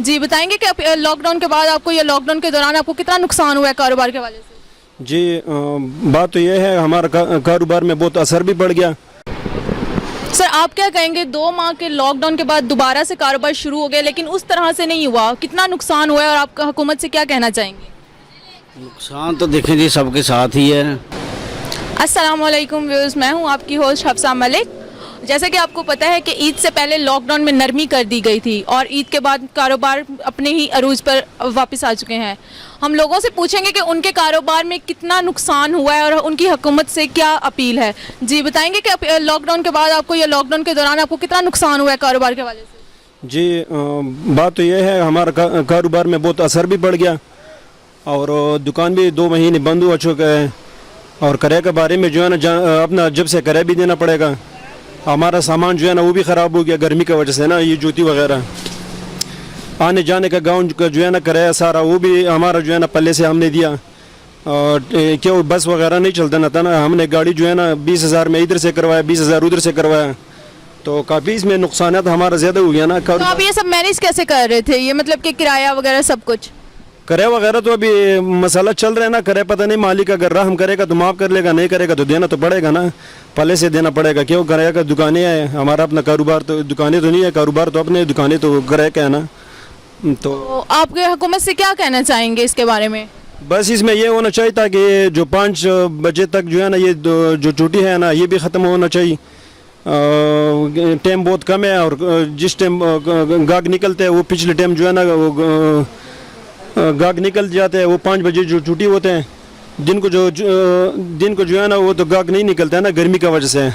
جی بتائیں گے کہ لاک ڈاؤن کے بعد آپ کو یا لاک ڈاؤن کے دوران آپ کو کتنا نقصان ہوا ہے کاروبار کے حوالے سے؟ جی بات تو یہ ہے ہمارا کاروبار میں بہت اثر بھی پڑ گیا۔ سر آپ کیا کہیں گے 2 ماہ کے لاک ڈاؤن کے بعد دوبارہ سے کاروبار شروع ہو گیا لیکن اس طرح سے نہیں ہوا، کتنا نقصان ہوا ہے اور آپ حکومت سے کیا کہنا چاہیں گے؟ نقصان تو دیکھیں جی سب کے ساتھ ہی ہے۔ السلام علیکم ویورز، میں ہوں آپ کی ہوسٹ حفصہ ملک۔ جیسے کہ آپ کو پتہ ہے کہ عید سے پہلے لاک ڈاؤن میں نرمی کر دی گئی تھی اور عید کے بعد کاروبار اپنے ہی عروج پر واپس آ چکے ہیں۔ ہم لوگوں سے پوچھیں گے کہ ان کے کاروبار میں کتنا نقصان ہوا ہے اور ان کی حکومت سے کیا اپیل ہے۔ جی بتائیں گے کہ لاک ڈاؤن کے بعد آپ کو یا لاک ڈاؤن کے دوران آپ کو کتنا نقصان ہوا ہے کاروبار کے حوالے سے؟ جی بات تو یہ ہے ہمارا کاروبار میں بہت اثر بھی پڑ گیا اور دکان بھی 2 مہینے بند ہو چکے ہیں اور کرایہ کے بارے میں جو ہے نا اپنا جب سے کرایہ بھی دینا پڑے گا۔ ہمارا سامان جو ہے نا وہ بھی خراب ہو گیا گرمی کی وجہ سے نا، یہ جوتی وغیرہ آنے جانے کا گاؤں کا جو ہے نا کرایہ سارا وہ بھی ہمارا جو ہے نا پلے سے ہم نے دیا، اور کیوں بس وغیرہ نہیں چلتا نہ تھا نا، ہم نے گاڑی جو ہے نا 20,000 میں ادھر سے کروایا 20,000 ادھر سے کروایا، تو کافی اس میں نقصانات ہمارا زیادہ ہو گیا نا۔ تو آپ یہ سب مینیج کیسے کر رہے تھے؟ یہ مطلب کہ کرایہ وغیرہ سب کچھ کرایہ وغیرہ تو ابھی مسئلہ چل رہا ہے نا، کرایہ پتہ نہیں مالک اگر رحم کرے گا تو معاف کر لے گا، نہیں کرے گا تو دینا تو پڑے گا نا، پہلے سے دینا پڑے گا، کیوں کرایہ کا دکانیں ہیں ہمارا اپنا کاروبار، تو دکانیں تو نہیں ہے، کاروبار تو اپنے دکانیں تو کرایہ کا ہے نا۔ تو آپ کے حکومت سے کیا کہنا چاہیں گے اس کے بارے میں؟ بس اس میں یہ ہونا چاہیے تھا کہ جو 5 بجے تک جو ہے نا یہ جو چھٹی ہے نا یہ بھی ختم ہونا چاہیے۔ ٹائم بہت کم ہے اور جس ٹائم گاہک نکلتے ہیں وہ پچھلے ٹائم جو ہے نا وہ گاہک نکل جاتے ہیں، وہ 5 بجے جو چھٹی ہوتے ہیں، دن کو جو ہے نا وہ تو گاہک نہیں نکلتا ہے نا گرمی کی وجہ سے۔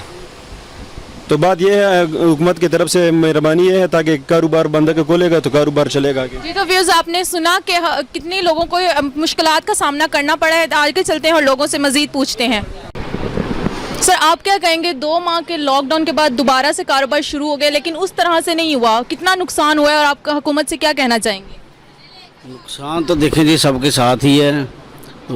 تو بات یہ ہے حکومت کی طرف سے مہربانی یہ ہے تاکہ کاروبار بندہ کے کھولے گا تو کاروبار چلے گا۔ جی تو ویوز آپ نے سنا کہ کتنے لوگوں کو مشکلات کا سامنا کرنا پڑا ہے، آگے چلتے ہیں اور لوگوں سے مزید پوچھتے ہیں۔ سر آپ کیا کہیں گے 2 ماہ کے لاک ڈاؤن کے بعد دوبارہ سے کاروبار شروع ہو گیا لیکن اس طرح سے نہیں ہوا، کتنا نقصان ہوا ہے اور آپ حکومت سے کیا کہنا چاہیں گے؟ نقصان تو دیکھیں جی سب کے ساتھ ہی ہے، تو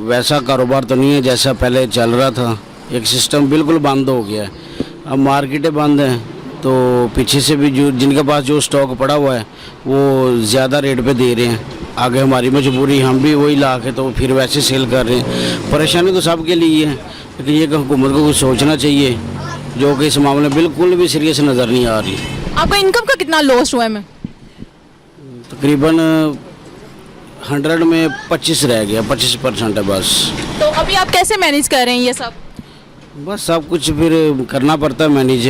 ویسا کاروبار تو نہیں ہے جیسا پہلے چل رہا تھا، ایک سسٹم بالکل بند ہو گیا ہے، اب مارکیٹیں بند ہیں تو پیچھے سے بھی جن کے پاس جو سٹاک پڑا ہوا ہے وہ زیادہ ریٹ پہ دے رہے ہیں، آگے ہماری مجبوری ہم بھی وہی لا کے تو پھر ویسے سیل کر رہے ہیں۔ پریشانی تو سب کے لیے ہے لیکن یہ کہ حکومت کو کچھ سوچنا چاہیے، جو کہ اس معاملے بالکل بھی سیریس نظر نہیں آ رہی۔ آپ کا انکم کا کتنا لاس ہوا ہے؟ میں تقریباً 100 میں 25 رہ گیا، 25% ہے بس۔ تو ابھی آپ کیسے مینیج کر رہے ہیں یہ سب؟ بس سب کچھ پھر کرنا پڑتا ہے مینیج۔